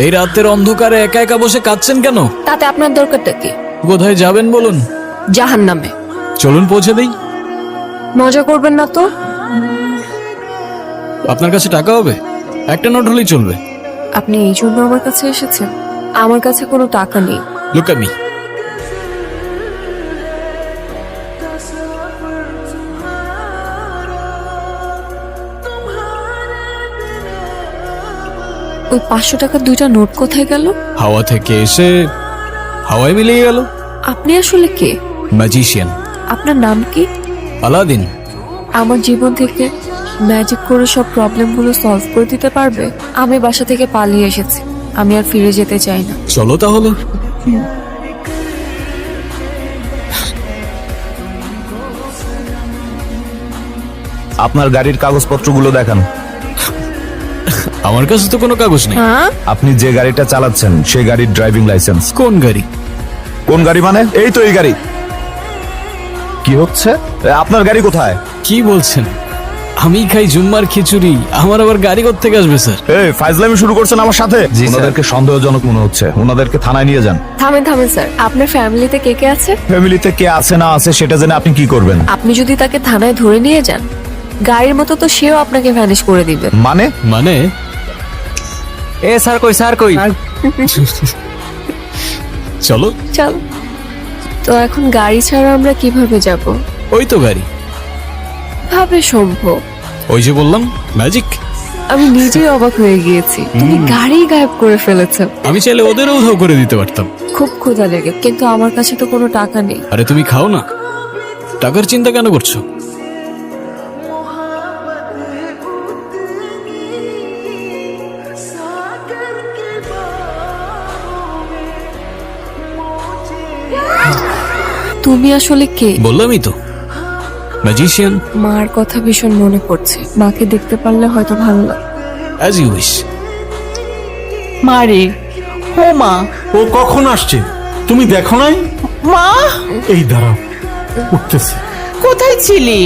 এই রাতের অন্ধকারে একা একা বসে কাঁদছেন কেন? তাতে আপনার দরকারটা কি? কোথায় যাবেন বলুন? জাহান্নামে। চলুন পৌঁছে দেই। মজা করবেন না তো? আপনার কাছে টাকা হবে? একটা নোট হলেই চলবে। আপনি এই জন্য আমার কাছে এসেছেন? আমার কাছে কোনো টাকা নেই। Look at me. ওই 500 টাকার দুইটা নোট কোথায় গেল? হাওয়া থেকে এসে হাওয়ায় মিলিয়ে গেল। আপনি আসলে কে? ম্যাজিশিয়ান। আপনার নাম কি? আলাদিন। আমার জীবন থেকে ম্যাজিক করে সব প্রবলেমগুলো সলভ করে দিতে পারবে? আমি বাসা থেকে পালিয়ে এসেছি, আমি আর ফিরে যেতে চাই না। চলো তাহলে। আপনার গাড়ির কাগজপত্রগুলো দেখান। আমার কাছে তো কোনো কাগজ নেই। হ্যাঁ, আপনি যে গাড়িটা চালাচ্ছেন সেই গাড়ির ড্রাইভিং লাইসেন্স। কোন গাড়ি? কোন গাড়ি মানে? এই তো এই গাড়ি। কি হচ্ছে? আপনার গাড়ি কোথায়? কি বলছেন? আমি খাই জুম্মার খিচুড়ি, আমার আবার গাড়ি কোত্থেকে আসবে স্যার? এই ফাইজলামি শুরু করছেন আমার সাথে? জি, স্যার। ওনাদেরকে সন্দেহজনক মনে হচ্ছে, ওনাদেরকে থানায় নিয়ে যান। থামেন থামেন স্যার, আপনার ফ্যামিলিতে কে কে আছে? ফ্যামিলিতে কে আছে না আছে সেটা জেনে আপনি কি করবেন? আপনি যদি তাকে থানায় ধরে নিয়ে যান, গাড়ির মতো তো সেও আপনাকে ভ্যানিশ করে দিবে। মানে? মানে এ স্যার কই, স্যার কই? চলো। চল। তো এখন গাড়ি ছাড়া আমরা কিভাবে যাব? ওই তো গাড়ি। ভাবে সম্ভব? ওই যে বললাম ম্যাজিক। আমি নিজেই অবাক হয়ে গিয়েছি, তুমি গাড়ি গায়েব করে ফেলেছো। আমি চাইলে ওদেরও উধাও করে দিতে পারতাম। খুব ক্ষুধা লেগে, কিন্তু আমার কাছে তো কোনো টাকা নেই। আরে তুমি খাও না, টাকার চিন্তা কেন করছো? তুমি আসলে কে? বললামই তো, ম্যাজিশিয়ান। মার কথা ভীষণ মনে পড়ছে, মাকে দেখতে পারলে হয়তো ভালো লাগে। As you wish. মারে, ও মা, ও কখন আসছে তুমি দেখো নাই? মা এই দাঁড়াও, উঠতেছে। কোথায় ছিলি?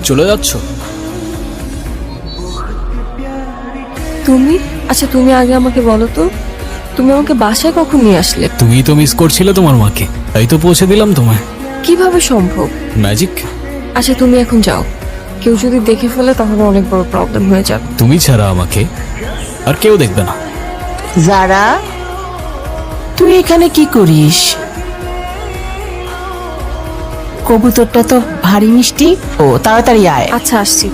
চলে যাচ্ছ? তুমি? আচ্ছা তুমি আগে আমাকে বলো তো, তুমি আমাকে বাসায় কখন নিয়ে আসলে? তুমি তো মিস করছিলে তোমার মাকে, তাই তো পৌঁছে দিলাম তোমায়। কিভাবে সম্ভব? ম্যাজিক। আচ্ছা তুমি এখন যাও, কেউ যদি দেখে ফেলে তাহলে অনেক বড় প্রবলেম হয়ে যাবে। তুমি ছাড়া আমাকে আর কেউ দেখবে না। যারা, তুই এখানে কি করিস? কবুতরটা তো ভারী মিষ্টি। ও তাড়াতাড়ি আয়। আচ্ছা আসছি।